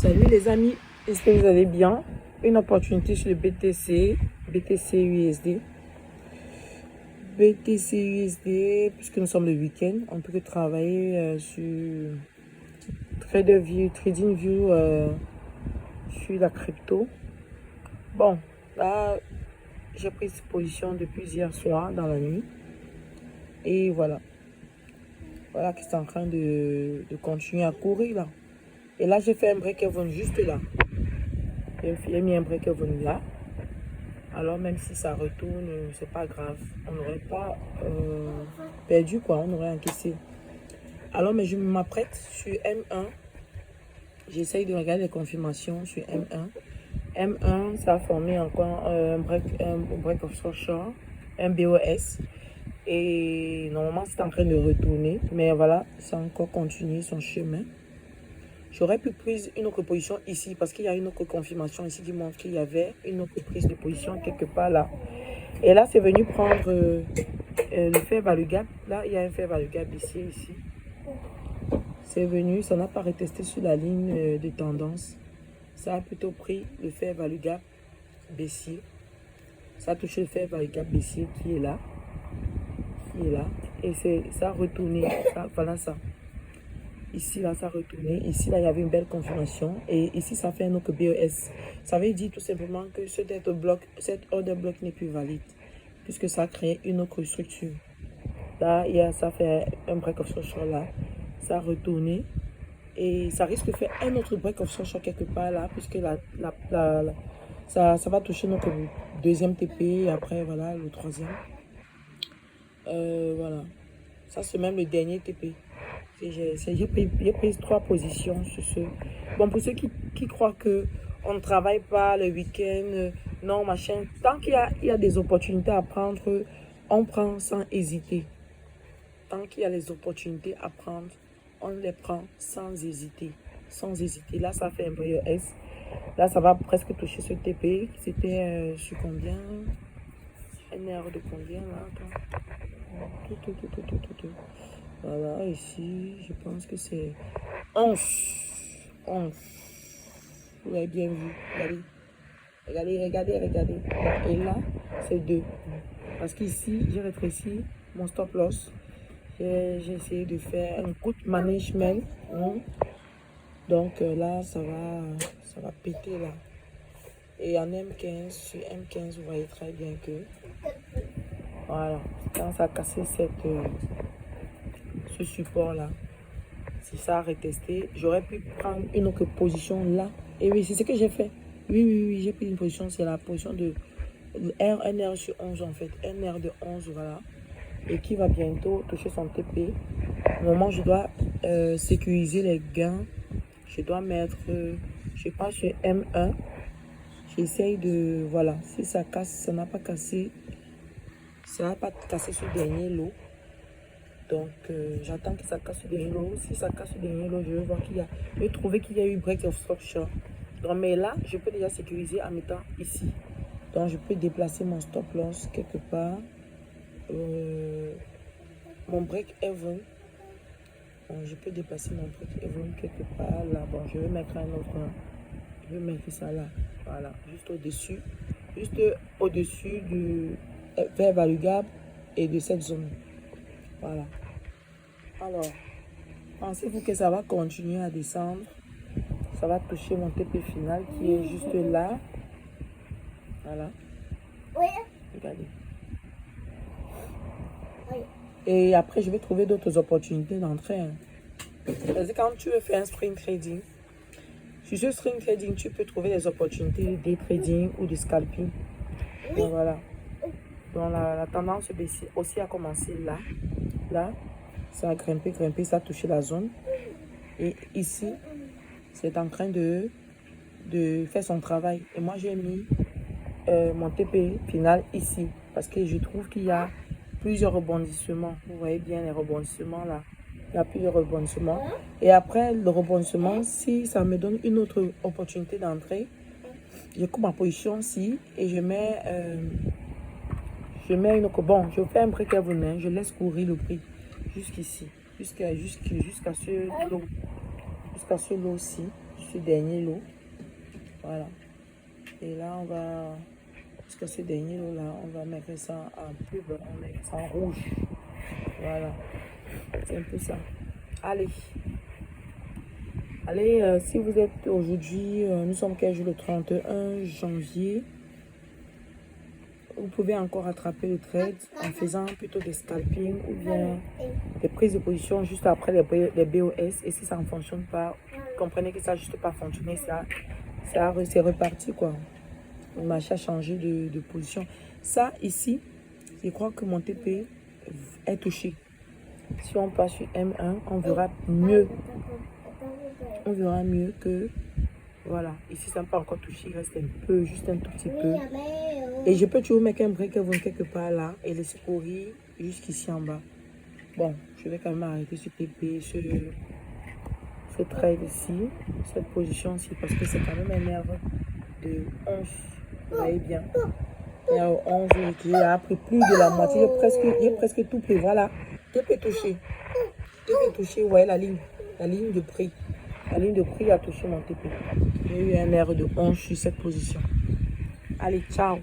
Salut les amis, est-ce que vous allez bien? Une opportunité sur le BTC USD. BTC USD, puisque nous sommes le week-end, on peut que travailler sur TradingView sur la crypto. Bon, là, j'ai pris cette position depuis hier soir dans la nuit. Et voilà. Voilà qui est en train de continuer à courir là. Et là, j'ai fait un break-even juste là. J'ai mis un break-even là. Alors, même si ça retourne, c'est pas grave. On n'aurait pas perdu quoi. On aurait encaissé. Alors, mais je m'apprête sur M1. J'essaye de regarder les confirmations sur M1. M1, ça a formé encore un break of structure, un BOS. Et normalement, c'est en train de retourner. Mais voilà, ça a encore continué son chemin. J'aurais pu prendre une autre position ici parce qu'il y a une autre confirmation ici qui montre qu'il y avait une autre prise de position quelque part là. Et là, c'est venu prendre le fair value gap. Là, il y a un fair value gap ici. C'est venu, ça n'a pas retesté sur la ligne de tendance. Ça a plutôt pris le fair value gap baissier. Ça a touché le fair value gap baissier qui est là. Et ça a retourné. Voilà ça. Ici, là, ça a retourné. Ici, là, il y avait une belle confirmation. Et ici, ça fait un autre BES. Ça veut dire tout simplement que cet order bloc n'est plus valide. Puisque ça a créé une autre structure. Là, ça fait un break of structure là. Ça a retourné. Et ça risque de faire un autre break of structure quelque part là. Puisque ça va toucher notre deuxième TP. Et après, voilà, le troisième. Voilà. Ça, c'est même le dernier TP. J'ai pris 3 positions sur ce. Bon, pour ceux qui croient qu'on ne travaille pas le week-end, non, machin. Tant qu'il y a des opportunités à prendre, on prend sans hésiter. Tant qu'il y a les opportunités à prendre, on les prend sans hésiter. Sans hésiter. Là, ça fait un peu S. Là, ça va presque toucher ce TP. C'était sur combien? Un heure de combien là? Tout. Voilà, ici, je pense que c'est 11. Vous avez bien vu. Regardez. Et là, c'est 2. Parce qu'ici, j'ai rétréci mon stop loss. J'ai essayé de faire un good management. Donc là, ça va péter là. Et en M15, sur M15, vous voyez très bien que... Voilà, quand ça a cassé ce support là, si ça a retesté, j'aurais pu prendre une autre position là. Et oui, c'est ce que j'ai fait. Oui, j'ai pris une position, c'est la position de un R sur 11 en fait, un R de 11, voilà. Et qui va bientôt toucher son TP. Au moment où je dois sécuriser les gains, je dois mettre, je passe sur M1. J'essaye de, voilà, si ça casse, ça n'a pas cassé. Ça n'a pas cassé ce dernier lot. Donc, j'attends que ça casse le dernier lot. Si ça casse le dernier lot, je vais voir je vais trouver qu'il y a eu break of structure. Donc, mais là, je peux déjà sécuriser en mettant ici. Donc, je peux déplacer mon stop loss quelque part. Mon break even. Bon, je peux déplacer mon break even quelque part là. Bon, je vais mettre un autre. Je vais mettre ça là. Voilà, juste au-dessus. Juste au-dessus du fair value gap et de cette zone. Voilà. Alors, pensez-vous que ça va continuer à descendre? Ça va toucher mon TP final qui est juste là. Voilà. Regardez. Et après, je vais trouver d'autres opportunités d'entrée. Parce que quand tu veux faire un string trading, sur ce string trading, tu peux trouver des opportunités de day trading ou de scalping. Donc voilà. Donc la tendance baissière aussi a commencé là. Là, ça a grimpé, ça a touché la zone. Et ici, c'est en train de faire son travail. Et moi, j'ai mis mon TP final ici. Parce que je trouve qu'il y a plusieurs rebondissements. Vous voyez bien les rebondissements là. Il y a plusieurs rebondissements. Et après le rebondissement, si ça me donne une autre opportunité d'entrée, je coupe ma position ici et je mets une autre. Bon, je fais un break-even, je laisse courir le prix jusqu'ici, jusqu'à ce lot. Jusqu'à ce lot-ci, ce dernier lot. Voilà. Et là, on va... Parce que ce dernier lot là, on va mettre ça en pub, on met ça en rouge. Voilà. C'est un peu ça. Allez. Allez, si vous êtes aujourd'hui, nous sommes quel jour? Le 31 janvier. Vous pouvez encore attraper le trade en faisant plutôt des scalping ou bien des prises de position juste après les BOS. Et si ça ne fonctionne pas, comprenez que ça n'a juste pas fonctionné, c'est reparti quoi. Le marché a changé de position. Ça ici, je crois que mon TP est touché. Si on passe sur M1, on verra mieux. On verra mieux que... Voilà, ici ça n'a pas encore touché, il reste un peu, juste un tout petit peu. Et je peux toujours mettre un break-even quelque part là et laisser courir jusqu'ici en bas. Bon, je vais quand même arrêter ce TP, ce trade ici, cette position-ci, parce que c'est quand même un nerf de 11. Vous voyez bien. Nerf 11, j'ai appris plus de la moitié, j'ai presque tout pris. Voilà, TP touché. TP touché, vous voyez la ligne de prix. La ligne de prix a touché mon TP. J'ai eu un nerf de 11 sur cette position. Allez, ciao.